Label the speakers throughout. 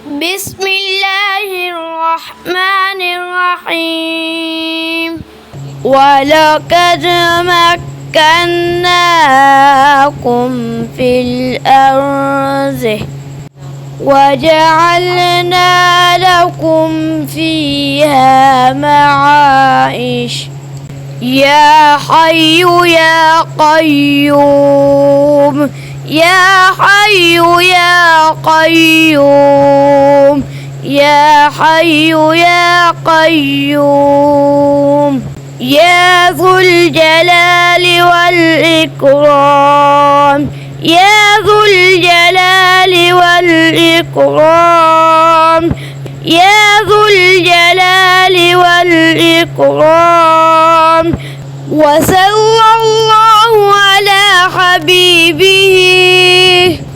Speaker 1: بسم الله الرحمن الرحيم ولقد مكناكم في الأرض وجعلنا لكم فيها معايش يا حي يا قيوم يا حي يا قيوم يا حي يا قيوم يا ذو الجلال والإكرام يا ذو الجلال والإكرام يا ذو الجلال والإكرام وصلى الله على حبيبه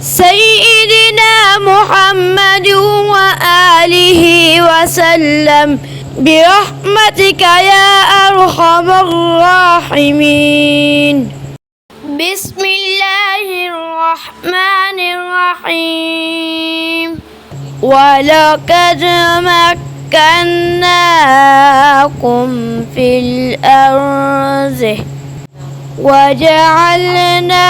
Speaker 1: سيدنا محمد وآله وسلم برحمتك يا أرحم الراحمين بسم الله الرحمن الرحيم ولقد مكناكم في الأرض وجعلنا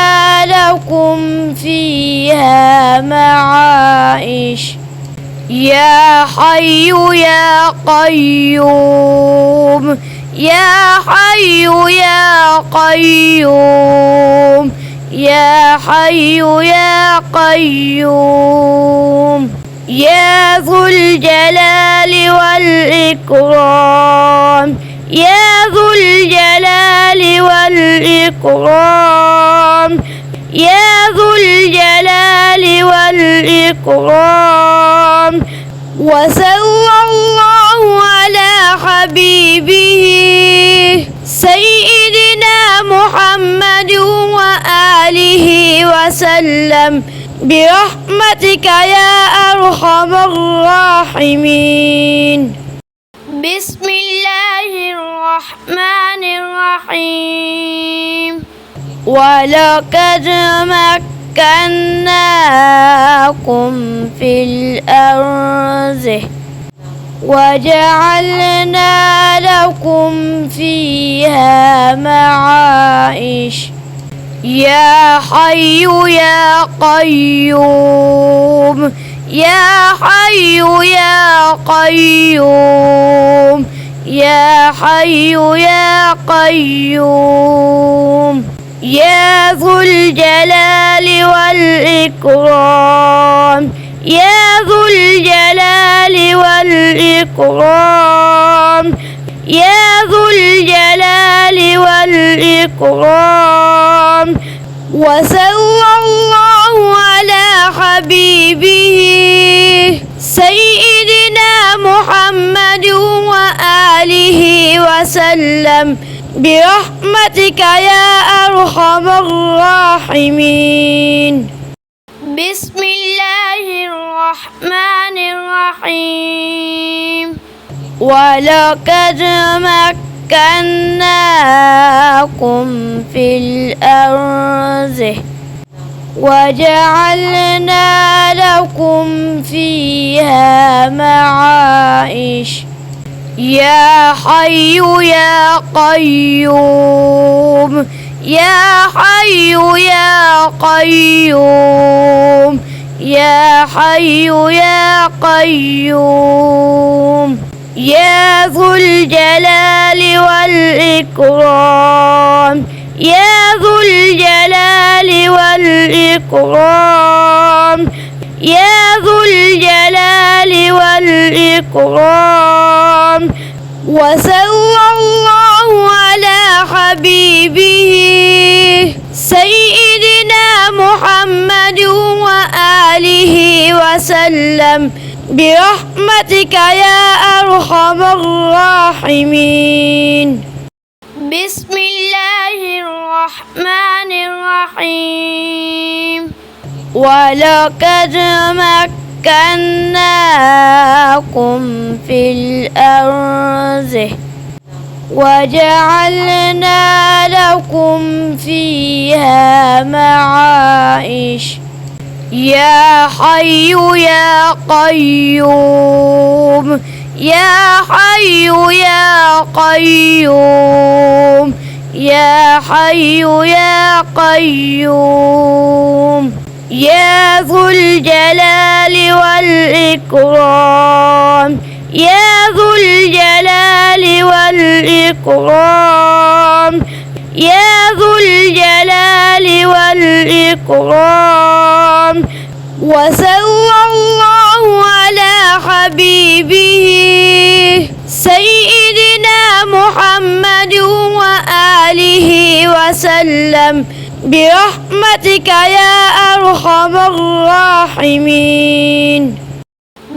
Speaker 1: لكم فيها معايش يا حي يا قيوم يا حي يا قيوم يا حي يا قيوم يا ذو الجلال والإكرام يا ذو الجلال والإكرام يا ذو الجلال والإكرام وصلى الله على حبيبه سيدنا محمد وآله وسلم برحمتك يا أرحم الراحمين بسم الله الرحمن الرحيم ولقد مكناكم في الأرض وجعلنا لكم فيها معايش يا حي يا قيوم يا حي يا قيوم يا حي يا قيوم يا ذو الجلال والإكرام يا ذو الجلال والإكرام يا ذو الجلال والإكرام وصلى الله على حبيبه سيدنا محمد وآله وسلم برحمتك يا أرحم الراحمين بسم الله الرحمن الرحيم ولقد مكناكم في الأرض وجعلنا لكم فيها معايش يا حي يا قيوم يا حي يا قيوم يا حي يا قيوم يا ذو الجلال والإكرام يا ذو الجلال والإكرام يا ذو الجلال والإكرام وصلى الله على حبيبه سيدنا محمد وآله وسلم برحمتك يا أرحم الراحمين بسم الله الرحمن الرحيم ولقد مكناكم في الأرض وجعلنا لكم فيها معايش يا حي يا قيوم يا حي يا قيوم يا حي يا قيوم يا ذو الجلال والإكرام يا ذو الجلال والإكرام يا ذو الجلال والإكرام وصلى الله على حبيبه سيدنا محمد وآله وسلم برحمتك يا أرحم الراحمين.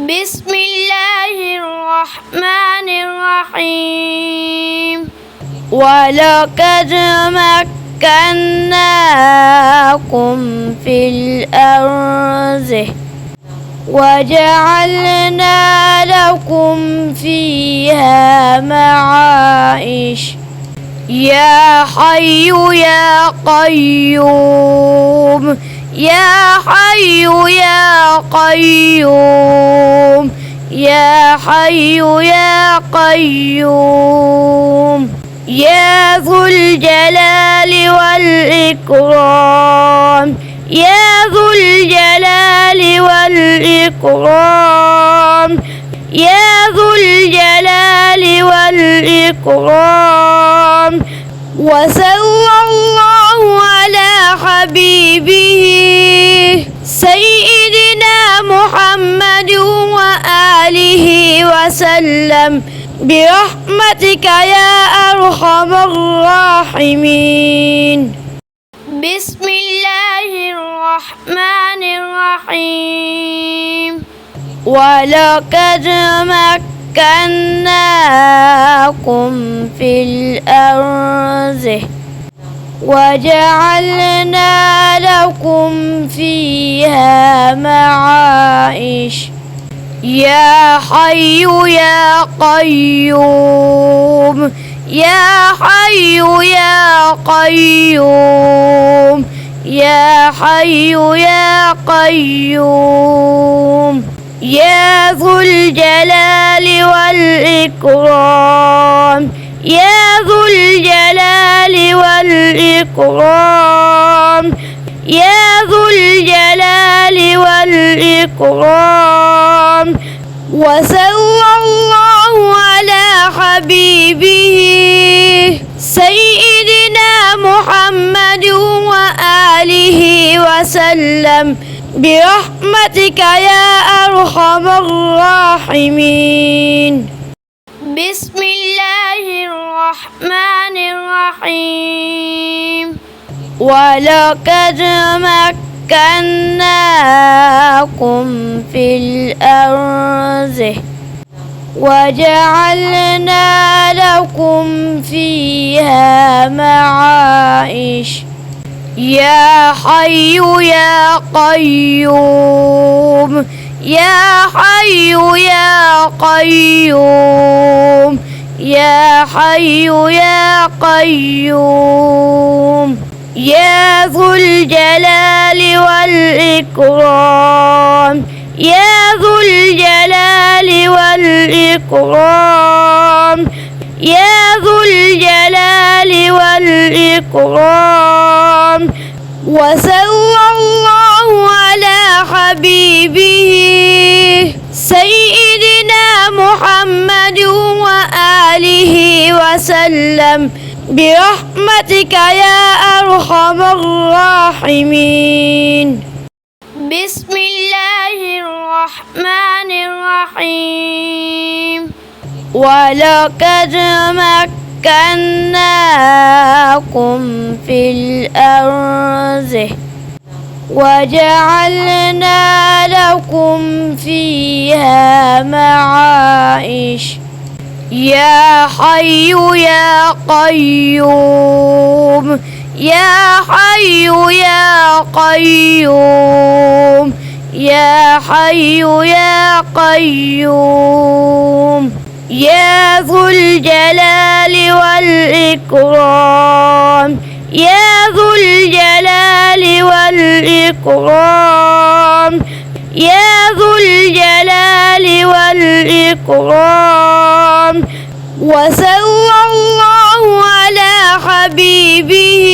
Speaker 1: بسم الله الرحمن الرحيم. ولقد مكناكم في الأرض وجعلنا لكم فيها معايش يا حي يا قيوم يا حي يا قيوم يا حي يا قيوم يا ذو الجلال والإكرام يا ذو الجلال والإكرام يا ذو الجلال والإكرام وصلى الله على حبيبه سيدنا محمد وآله وسلم برحمتك يا أرحم الراحمين. بسم الله الرحمن الرحيم. ولقد مكناكم في الأرض وجعلنا لكم فيها معايش يا حي يا قيوم يا حي يا قيوم يا حي يا قيوم يا ذو الجلال والإكرام يا ذو الجلال والإكرام يا ذو الجلال والإكرام وصلى الله على حبيبه سيدنا محمد وآله وسلم برحمتك يا أرحم الراحمين. بسم الله الرحمن الرحيم. ولقد مكناكم في الأرض وجعلنا لكم فيها معايش يا حي يا قيوم يا حي يا قيوم يا حي يا قيوم يا ذو الجلال والإكرام يا ذو الجلال والإكرام يا ذو الجلال والإكرام وصلى الله على حبيبه سيدنا محمد وآله وسلم برحمتك يا أرحم الراحمين. بسم الله الرحمن الرحيم. ولقد مكناكم في الأرض وجعلنا لكم فيها معايش يا حي يا قيوم يا حي يا قيوم يا حي يا قيوم يا ذو الجلال والإكرام يا ذو الجلال والإكرام يا ذو الجلال والإكرام وصلى الله على حبيبه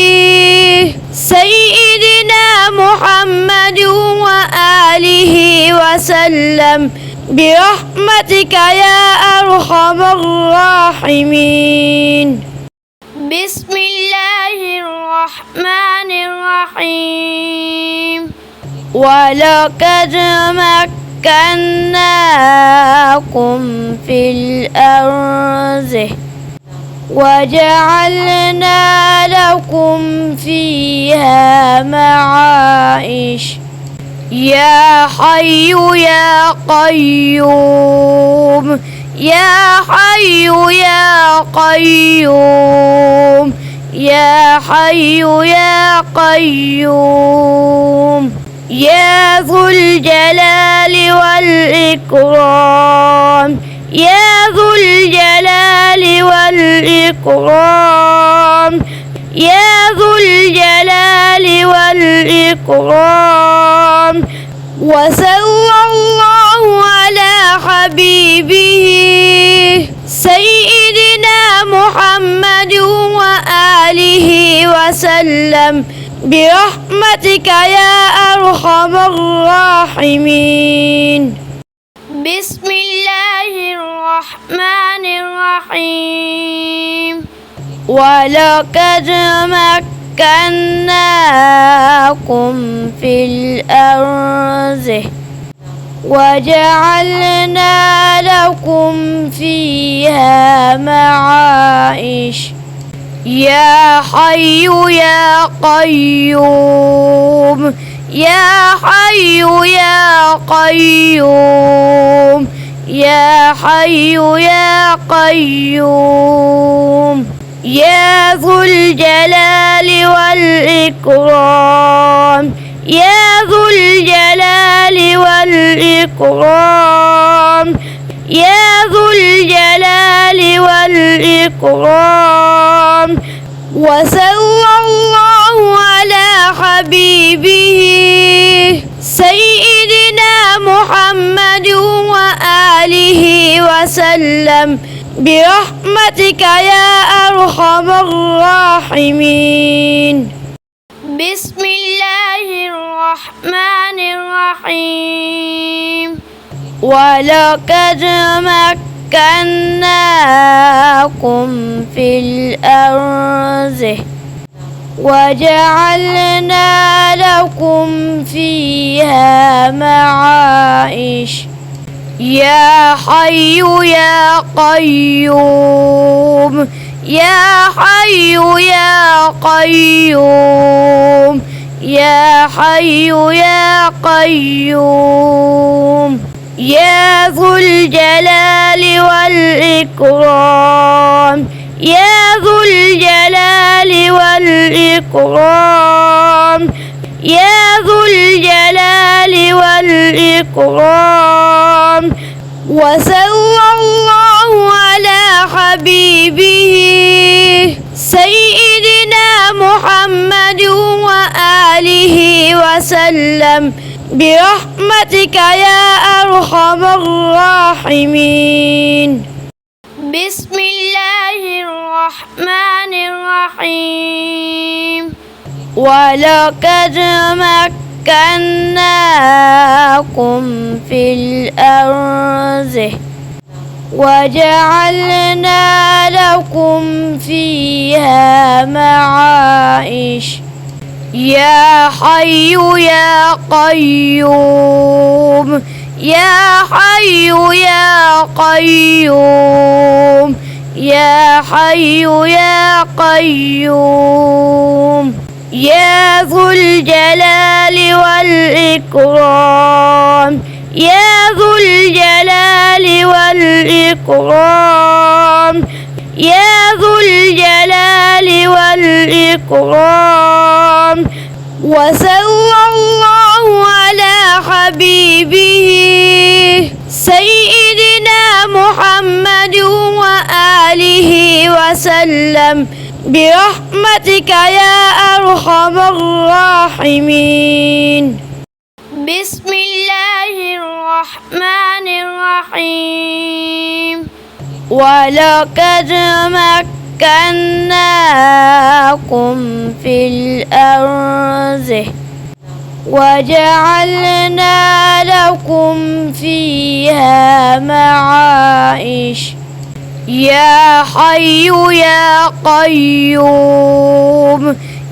Speaker 1: سيدنا محمد وآله وسلم برحمتك يا أرحم الراحمين بسم الله الرحمن الرحيم ولقد مكناكم في الأرض وجعلنا لكم فيها معايش يا حي يا قيوم يا حي يا قيوم يا حي يا قيوم يا ذو الجلال والإكرام يا ذو الجلال والإكرام يا ذو الجلال والإكرام وصلى الله على حبيبه سيدنا محمد وآله وسلم برحمتك يا أرحم الراحمين بسم الله الرحمن الرحيم ولقد مكناكم في الأرض وجعلنا لكم فيها معايش يا حي يا قيوم يا حي يا قيوم يا حي يا قيوم يا ذو الجلال والإكرام يا ذو الجلال والإكرام يا ذو الجلال والإكرام وصلى الله على حبيبه سيدنا محمد وآله وسلم برحمتك يا أرحم الراحمين بسم الله الرحمن الرحيم ولقد مكناكم في الأرض وجعلنا لكم فيها معايش يا حي يا قيوم يا حي يا قيوم يا حي يا قيوم يا ذو الجلال والإكرام يا ذو الجلال والإكرام يا ذو الجلال والإكرام وصلى الله على حبيبه سيدنا محمد وآله وسلم برحمتك يا أرحم الراحمين بسم الله الرحمن الرحيم ولقد مكناكم في الأرض وجعلنا لكم فيها معايش يا حي يا قيوم يا حي يا قيوم يا حي يا قيوم يا ذو الجلال والإكرام يا ذو الجلال والإكرام يا ذو الجلال والإكرام وصلى الله على حبيبه سيدنا محمد وآله وسلم برحمتك يا أرحم الراحمين. بسم الله الرحمن الرحيم. ولقد مكناكم في الأرض وجعلنا لكم فيها معايش يا حي يا قيوم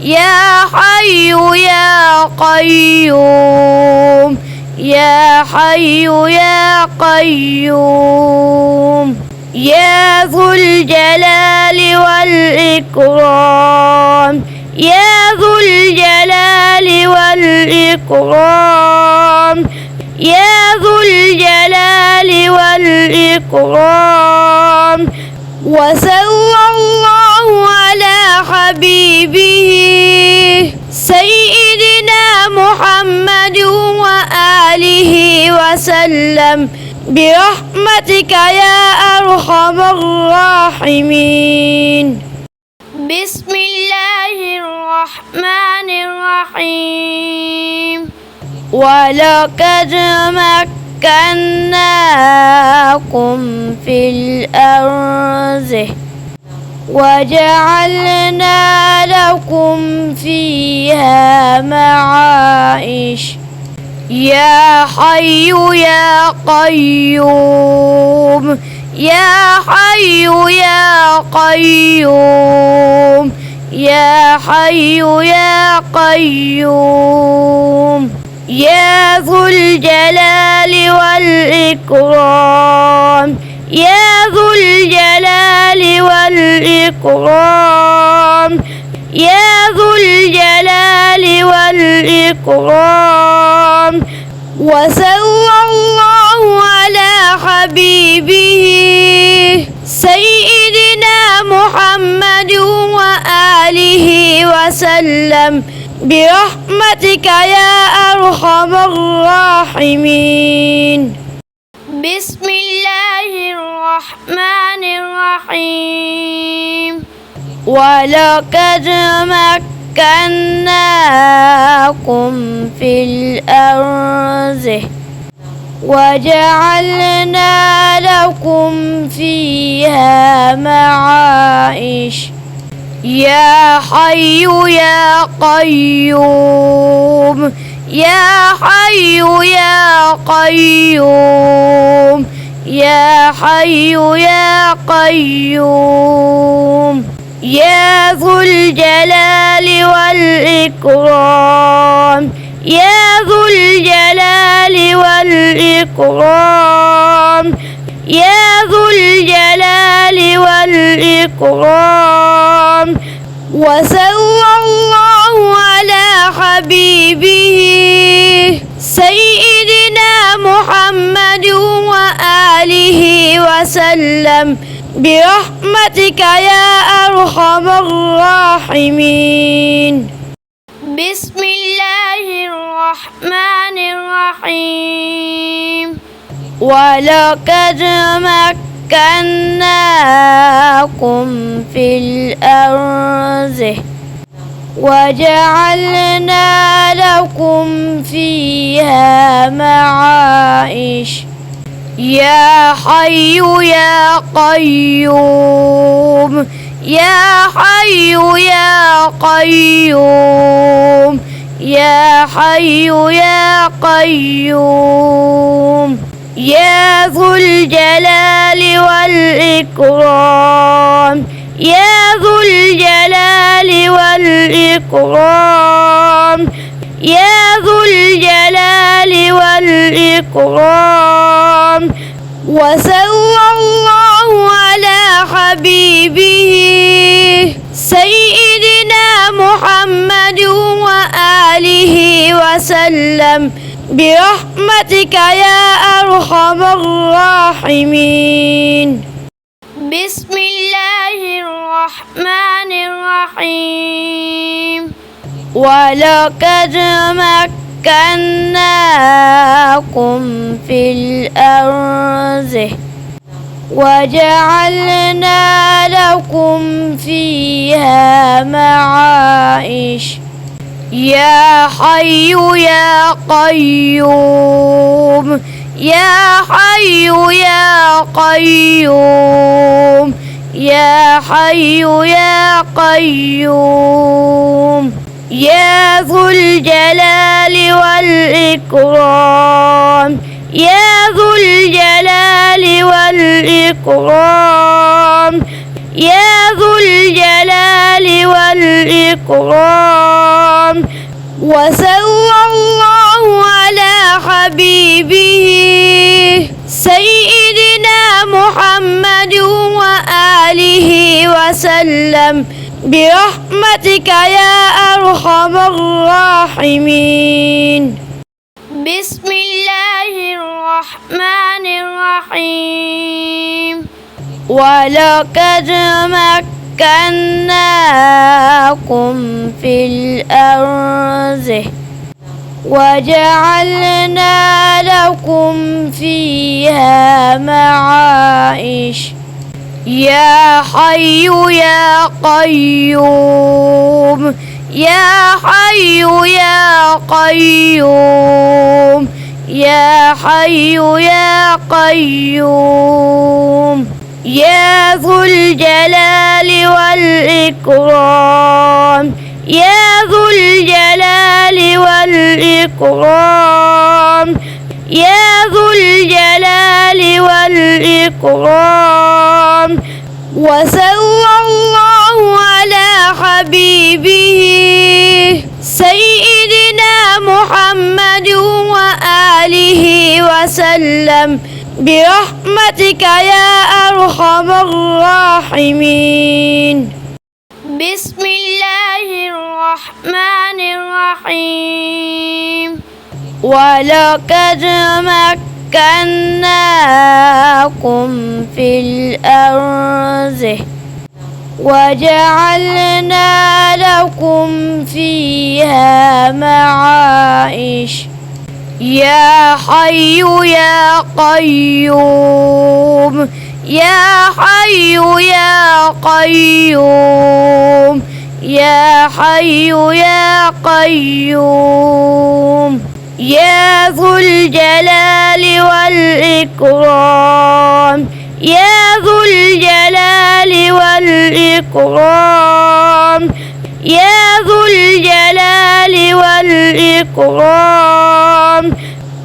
Speaker 1: يا حي يا قيوم يا حي يا قيوم يا ذو الجلال والإكرام يا ذو الجلال والإكرام يا ذو الجلال والإكرام. وصلى الله على حبيبه سيدنا محمد وآله وسلم برحمتك يا أرحم الراحمين. بسم الله الرحمن الرحيم. ولقد مكناكم في الأرض وجعلنا لكم فيها معايش يا حي يا قيوم يا حي يا قيوم يا حي يا قيوم يا ذو الجلال والإكرام يا ذو الجلال والإكرام يا ذو الجلال والإكرام. وصلى الله على حبيبه سيدنا محمد وآله وسلم برحمتك يا أرحم الراحمين. بسم الله الرحمن الرحيم. ولقد مكناكم في الأرض وجعلنا لكم فيها معايش يا حي يا قيوم يا حي يا قيوم يا حي يا قيوم يا ذو الجلال والإكرام يا ذو الجلال والإكرام يا ذو الجلال والإكرام. وصلى الله على حبيبه سيدنا محمد وآله وسلم برحمتك يا أرحم الراحمين. بسم الله الرحمن الرحيم. ولقد مكناكم في الأرض وجعلنا لكم فيها معايش يا حي يا قيوم يا حي يا قيوم يا حي يا قيوم يا ذو الجلال والإكرام يا ذو الجلال والإكرام يا ذو الجلال والإكرام. وصلى الله على حبيبه سيدنا محمد وآله وسلم برحمتك يا أرحم الراحمين. بسم الله الرحمن الرحيم. ولقد مكناكم في الأرض وجعلنا لكم فيها معايش يا حي يا قيوم يا حي يا قيوم يا حي يا قيوم يا ذو الجلال والإكرام يا ذو الجلال والإكرام يا ذو الجلال والإكرام وصلى الله على حبيبه سيدنا محمد وآله وسلم برحمتك يا أرحم الراحمين بسم الله الرحمن الرحيم ولقد مكناكم في الأرض وجعلنا لكم فيها معايش يا حي يا قيوم يا حي يا قيوم يا حي يا قيوم يا ذو الجلال والإكرام يا ذو الجلال والإكرام يا ذو الجلال والإكرام وصلى الله على حبيبه سيدنا محمد وآله وسلم برحمتك يا أرحم الراحمين بسم الله الرحمن الرحيم ولقد مكناكم في الأرض وجعلنا لكم فيها معايش يا حي يا قيوم يا حي يا قيوم يا حي يا قيوم يا ذو الجلال والإكرام يا ذو الجلال والإكرام يا ذو الجلال والإكرام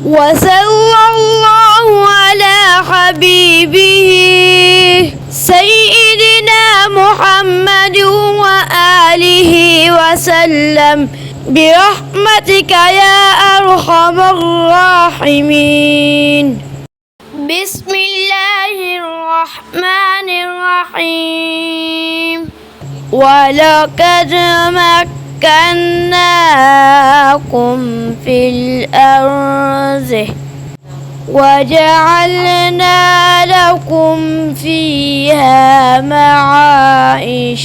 Speaker 1: وصلى الله على حبيبه سيدنا محمد وآله وسلم برحمتك يا أرحم الراحمين بسم الله الرحمن الرحيم ولقد مكناكم في الأرض وجعلنا لكم فيها معايش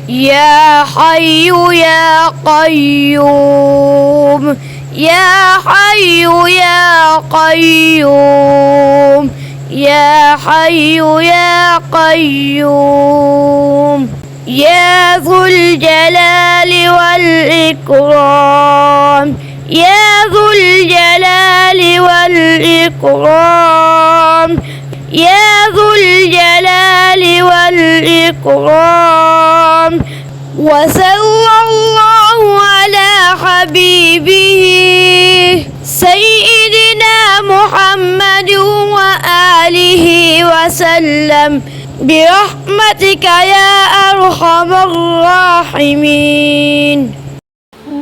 Speaker 1: يا حي يا قيوم يا حي يا قيوم يا حي يا قيوم يا ذو الجلال والإكرام يا ذو الجلال والإكرام يا ذو الجلال والإكرام وصلى الله على حبيبه سيدنا محمد وآله وسلم برحمتك يا أرحم الراحمين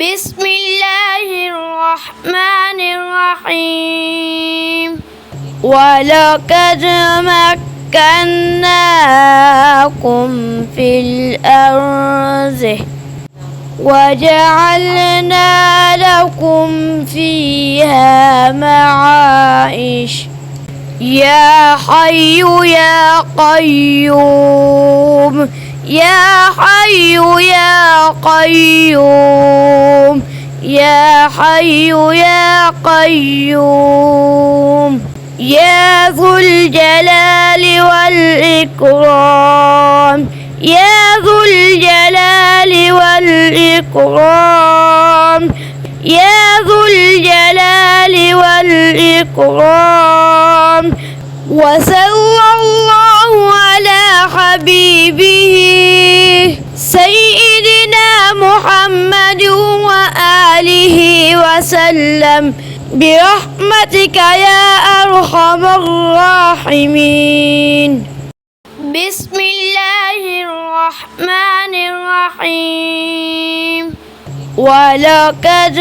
Speaker 1: بسم الله الرحمن الرحيم ولقد مكناكم في الأرض وجعلنا لكم فيها معايش يا حي يا قيوم يا حي يا قيوم يا حي يا قيوم يا ذو الجلال والإكرام يا ذو الجلال والإكرام يا ذو الجلال والإكرام وصلى الله على حبيبه سيدنا محمد وآله وسلم برحمتك يا أرحم الراحمين بسم الله الرحمن الرحيم ولقد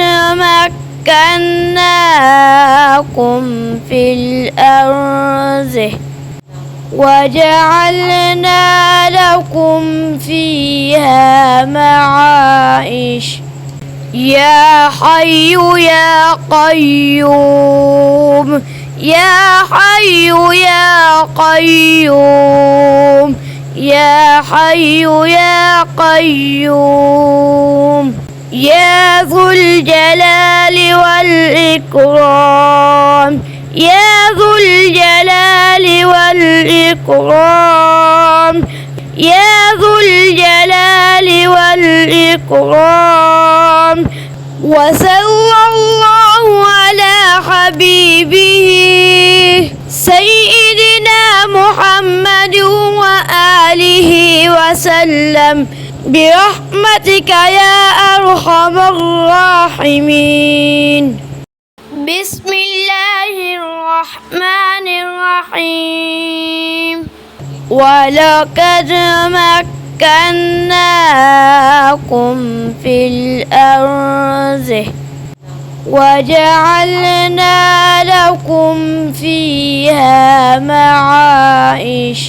Speaker 1: مكناكم في الأرض وجعلنا لكم فيها معايش يا حي يا قيوم يا حي يا قيوم يا حي يا قيوم يا ذو الجلال والإكرام يا ذو الجلال والإكرام يا ذو الجلال والإكرام وصلى الله على حبيبه سيدنا محمد وآله وسلم برحمتك يا أرحم الراحمين بسم الله الرحمن الرحيم ولقد مكناكم في الأرض وجعلنا لكم فيها معايش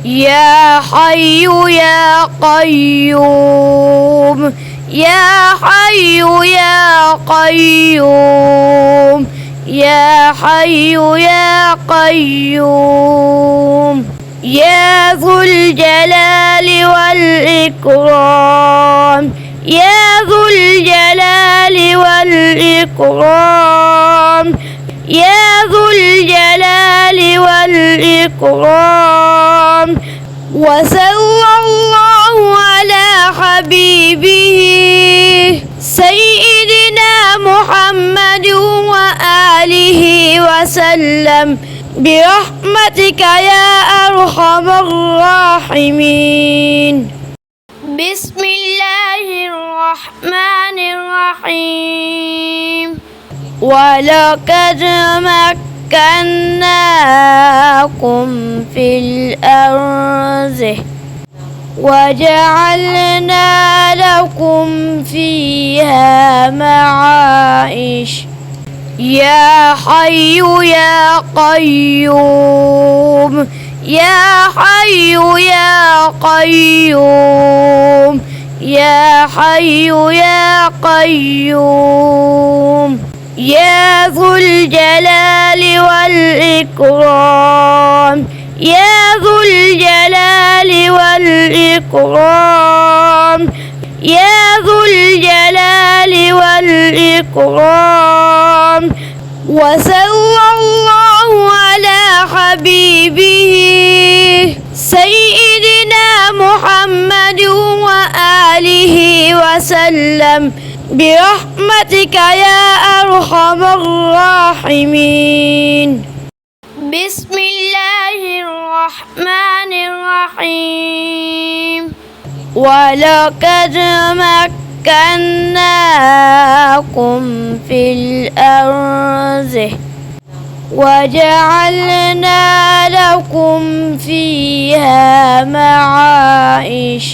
Speaker 1: يا حي يا قيوم يا حي يا قيوم يا حي يا قيوم يا ذو الجلال والإكرام يا ذو الجلال والإكرام يا ذو الجلال والإكرام وصلى الله على حبيبه سيدنا محمد وآله وسلم برحمتك يا أرحم الراحمين بسم الله الرحمن الرحيم ولقد مكناكم في الأرض وجعلنا لكم فيها معايش يا حي يا قيوم يا حي يا قيوم يا حي يا قيوم يا ذو الجلال والإكرام يا ذو الجلال والإكرام يا ذو الجلال والإكرام وصلى الله على حبيبه سيدنا محمد وآله وسلم برحمتك يا أرحم الراحمين بسم الله الرحمن الرحيم ولقد مكناكم في الأرض وجعلنا لكم فيها معايش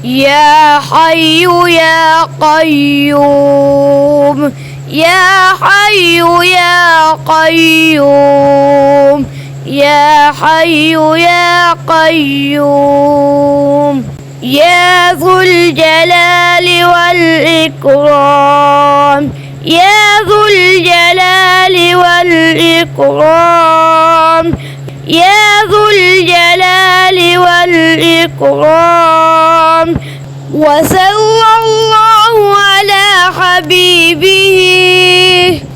Speaker 1: يا حي يا قيوم يا حي يا قيوم يا حي يا قيوم يا ذو الجلال والإكرام يا ذو الجلال والإكرام يا ذو الجلال والإكرام وصلى الله على حبيبه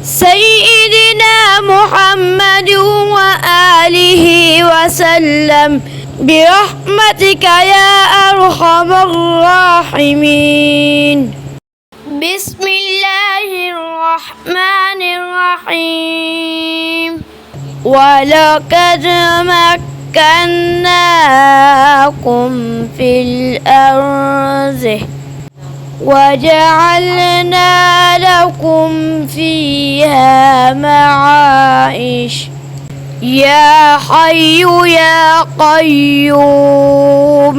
Speaker 1: سيدنا محمد وآله وسلم برحمتك يا أرحم الراحمين. بسم الله الرحمن الرحيم. ولقد مكناكم في الأرض وجعلنا لكم فيها معايش يا حي يا قيوم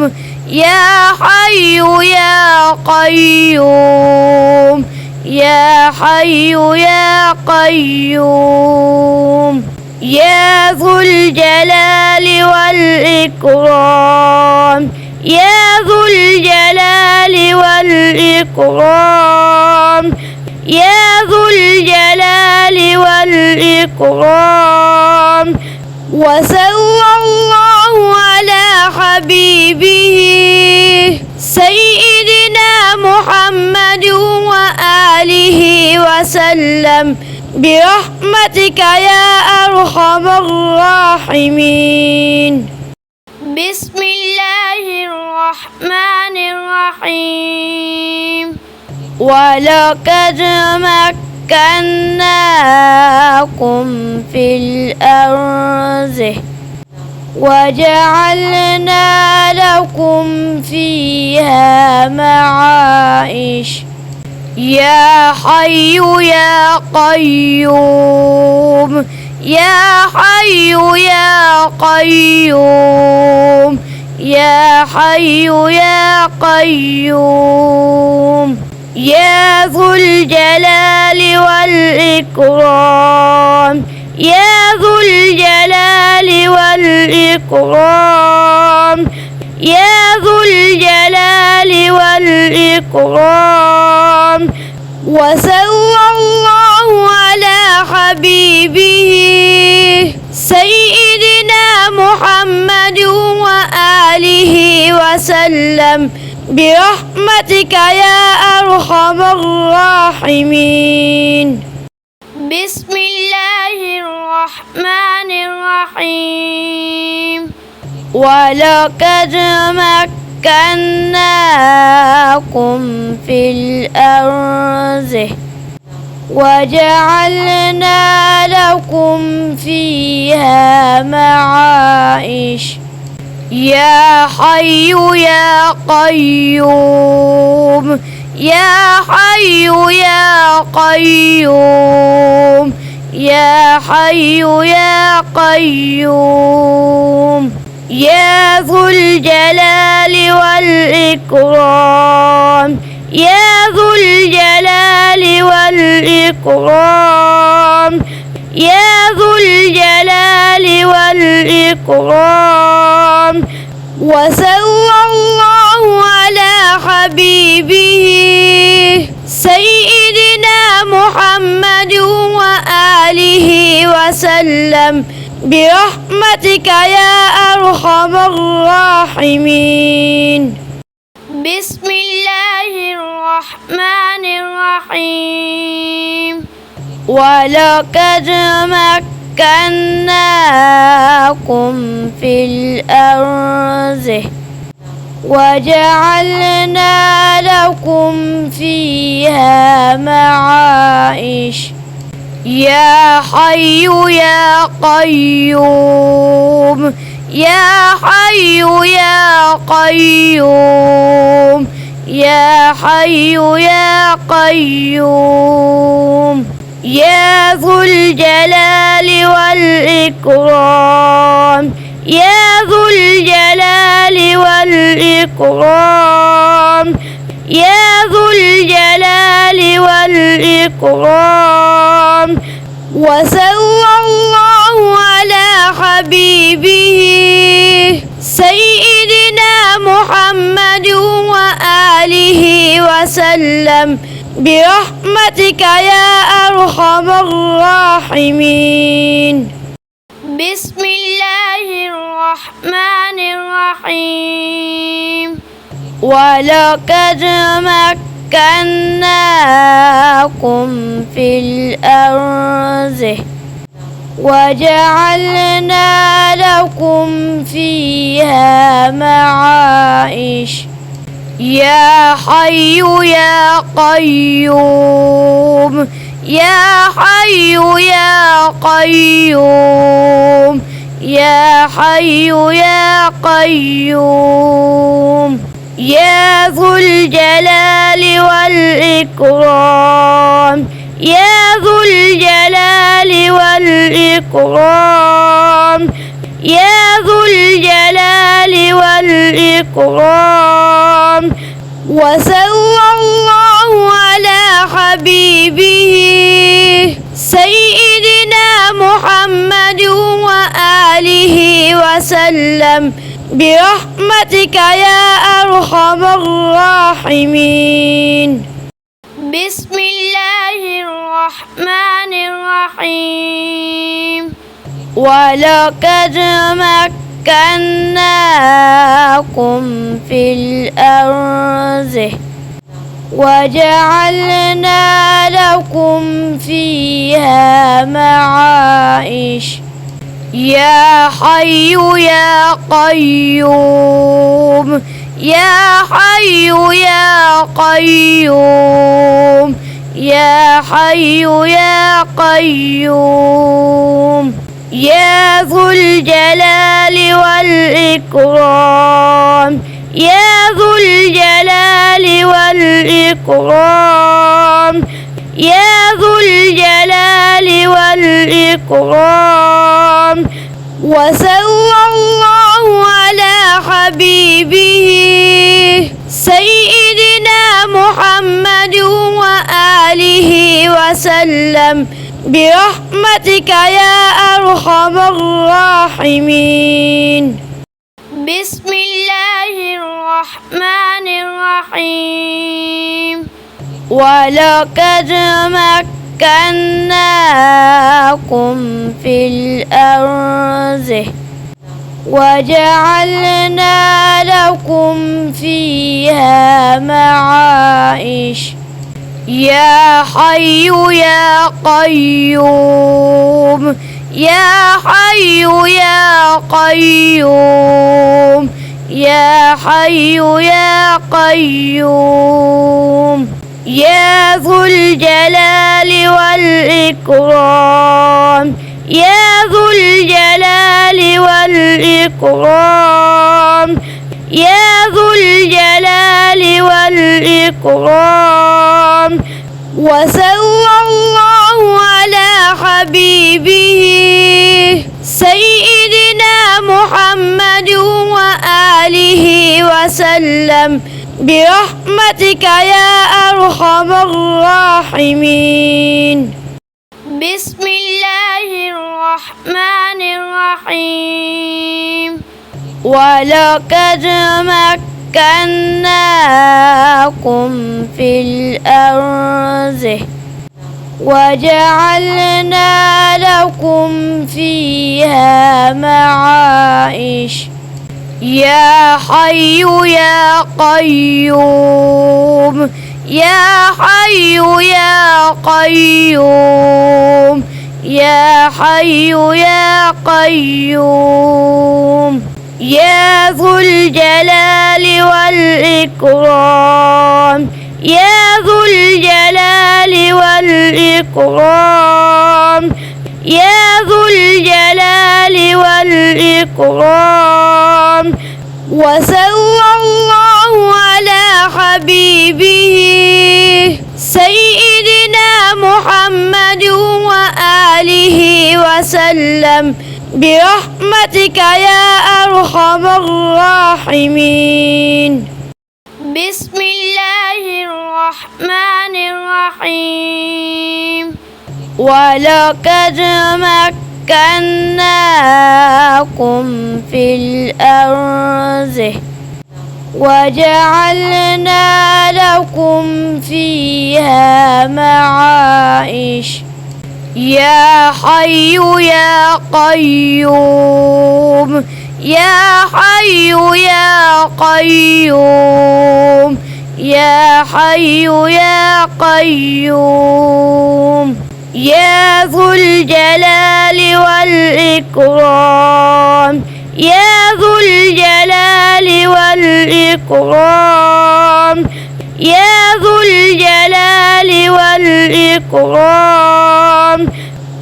Speaker 1: يا حي يا قيوم يا حي يا قيوم يا ذو الجلال والإكرام يا ذو الجلال والإكرام يا ذو الجلال والإكرام. وصلى الله على حبيبه سيدنا محمد وآله وسلم برحمتك يا أرحم الراحمين. بسم الله الرحمن الرحيم. ولقد مكناكم في الأرض وجعلنا لكم فيها معايش يا حي يا قيوم يا حي يا قيوم يا حي يا قيوم يا ذو الجلال والإكرام يا ذو الجلال والإكرام يا ذو الجلال والإكرام. وصلى الله على حبيبه سيدنا محمد وآله وسلم برحمتك يا أرحم الراحمين. بسم الله الرحمن الرحيم. ولقد مكناكم في الأرض وجعلنا لكم فيها معايش يا حي يا قيوم يا حي يا قيوم يا حي يا قيوم يا ذو الجلال والإكرام يا ذو الجلال والإكرام يا ذو الجلال والإكرام. وصلى الله على حبيبه سيدنا محمد وآله وسلم برحمتك يا أرحم الراحمين. بسم الله الرحمن الرحيم. ولقد مكناكم في الأرض وجعلنا لكم فيها معايش يا حي يا قيوم يا حي يا قيوم يا حي يا قيوم يا ذو الجلال والإكرام يا ذو الجلال والإكرام يا ذو الجلال والإكرام. وصلى الله على حبيبه سيدنا محمد وآله وسلم برحمتك يا أرحم الراحمين. بسم الله الرحمن الرحيم. ولقد مكناكم في الأرض وجعلنا لكم لكم فيها معايش يا حي يا قيوم يا حي يا قيوم يا حي يا قيوم يا ذو الجلال والإكرام يا ذو الجلال والإكرام يا ذو الجلال والإكرام وصلى الله على حبيبه سيدنا محمد وآله وسلم برحمتك يا أرحم الراحمين بسم الله الرحمن الرحيم ولقد مكناكم في الأرض وجعلنا لكم فيها معايش يا حي يا قيوم يا حي يا قيوم يا حي يا قيوم يا ذو الجلال والإكرام يا ذو الجلال والإكرام يا ذو الجلال والإكرام وصلى الله على حبيبه سيدنا محمد وآله وسلم برحمتك يا أرحم الراحمين بسم الله الرحمن الرحيم ولقد مكناكم في الأرض وجعلنا لكم فيها معايش يا حي يا قيوم يا حي يا قيوم يا حي يا قيوم يا ذو الجلال والإكرام يا ذو الجلال والإكرام يا ذو الجلال والإكرام وصلى الله على حبيبه سيدنا محمد وآله وسلم برحمتك يا أرحم الراحمين بسم الله الرحمن الرحيم ولقد مكناكم في الأرض وجعلنا لكم فيها معايش يا حي يا قيوم يا حي يا قيوم يا حي يا قيوم يا ذو الجلال والإكرام يا ذو الجلال والإكرام يا ذو الجلال والإكرام وصلى الله على حبيبه سيدنا محمد وآله وسلم برحمتك يا أرحم الراحمين بسم الله الرحمن الرحيم ولقد مكناكم في الأرض وجعلنا لكم فيها معايش يا حي يا قيوم يا حي يا قيوم يا حي يا قيوم يا ذو الجلال والإكرام يا ذو الجلال والإكرام يا ذو الجلال والإكرام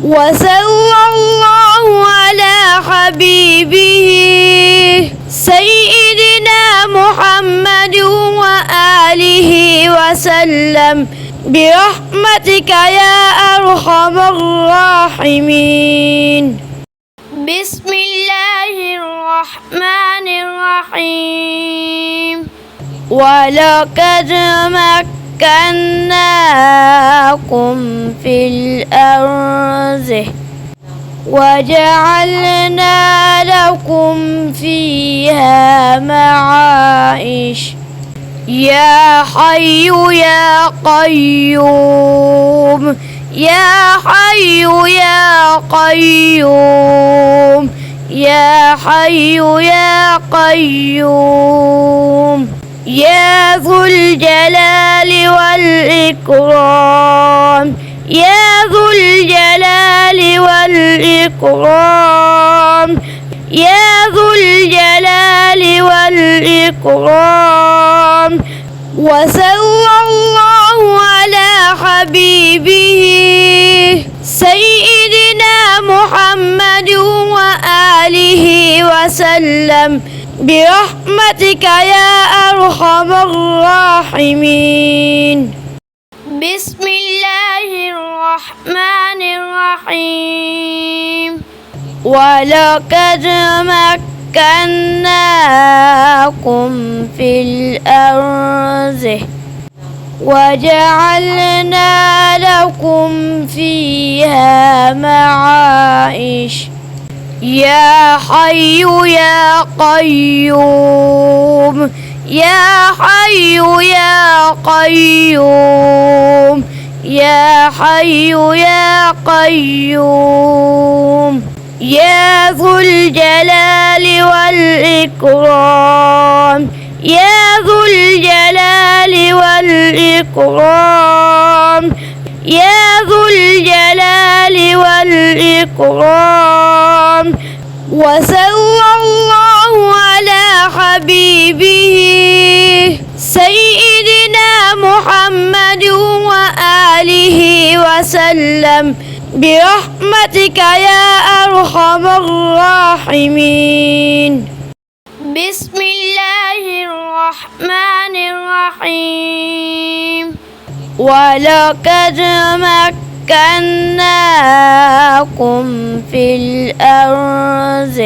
Speaker 1: وصلى الله على حبيبه سيدنا محمد وآله وسلم برحمتك يا أرحم الراحمين. بسم الله الرحمن الرحيم. ولقد مكناكم في الأرض وجعلنا لكم فيها معايش يا حي يا قيوم يا حي يا قيوم يا حي يا قيوم يا ذو الجلال والإكرام يا ذو الجلال والإكرام يا ذو الجلال والإكرام وصلى الله على حبيبه سيدنا محمد وآله وسلم برحمتك يا أرحم الراحمين. بسم الله الرحمن الرحيم. ولقد مكناكم في الأرض وجعلنا لكم فيها معايش يا حي يا قيوم يا حي يا قيوم يا حي يا قيوم يا ذو الجلال والإكرام يا ذو الجلال والإكرام يا ذو الجلال والإكرام وصلى الله على حبيبه سيدنا محمد وآله وسلم برحمتك يا أرحم الراحمين. بسم الله الرحمن الرحيم. ولقد مكناكم في الأرض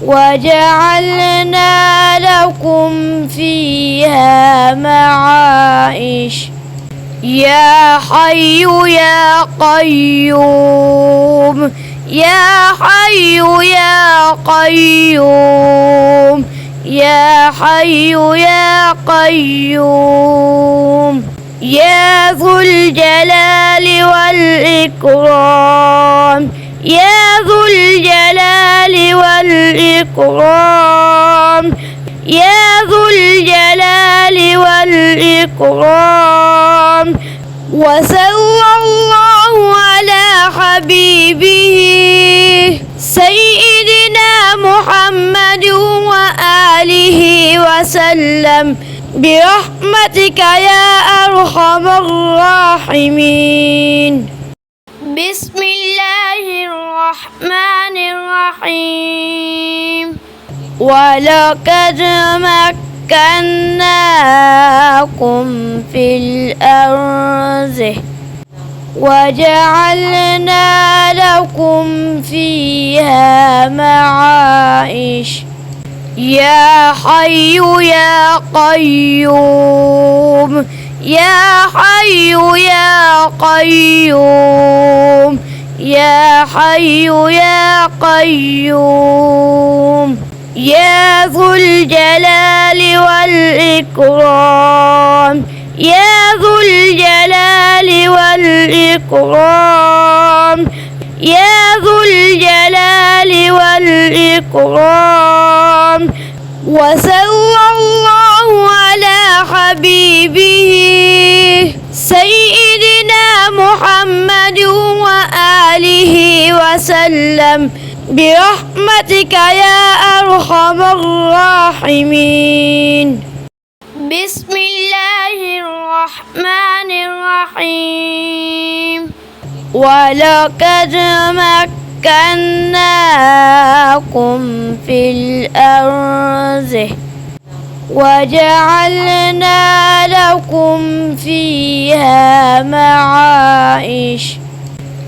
Speaker 1: وجعلنا لكم فيها معايش يا حي يا قيوم يا حي يا قيوم يا حي يا قيوم يا ذو الجلال والإكرام يا ذو الجلال والإكرام يا ذو الجلال والإكرام وصلى الله على حبيبه سيدنا محمد وآله وسلم برحمتك يا أرحم الراحمين. بسم الله الرحمن الرحيم. ولقد مكناكم في الأرض وجعلنا لكم فيها معايش يا حي يا قيوم يا حي يا قيوم يا حي يا قيوم يا ذو الجلال والإكرام يا ذو الجلال والإكرام يا ذو الجلال والإكرام وصلى الله على حبيبه سيدنا محمد وآله وسلم برحمتك يا أرحم الراحمين. بسم الله الرحمن الرحيم. ولقد مكناكم في الأرض وجعلنا لكم فيها معايش.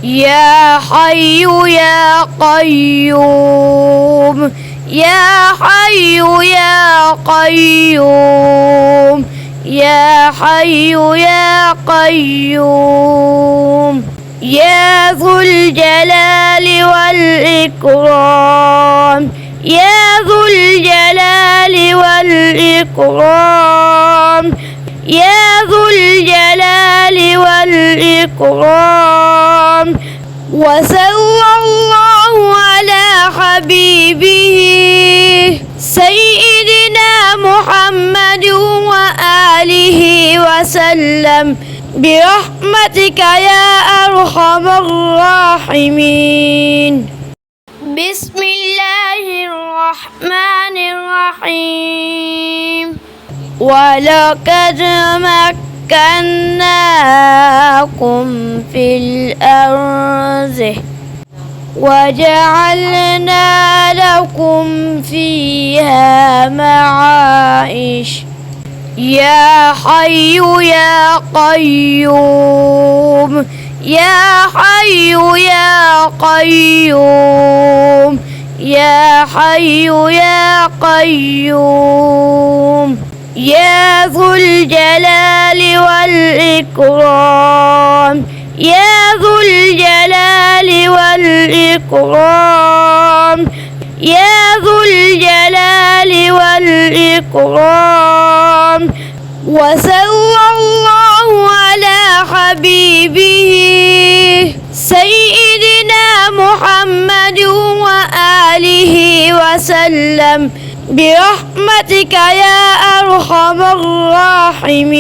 Speaker 1: يا حي يا قيوم يا حي يا قيوم يا حي يا قيوم يا ذو الجلال والإكرام يا ذو الجلال والإكرام يا ذو الجلال والإكرام. وصلى الله على حبيبه سيدنا محمد وآله وسلم برحمتك يا أرحم الراحمين. بسم الله الرحمن الرحيم. ولقد مكناكم في الأرض وجعلنا لكم فيها معايش. يا حي يا قيوم يا حي يا قيوم يا حي يا قيوم يا ذو الجلال والإكرام يا ذو الجلال والإكرام يا ذو الجلال والإكرام. وصلى الله على حبيبه سيدنا محمد وآله وسلم برحمتك يا أرحم الراحمين.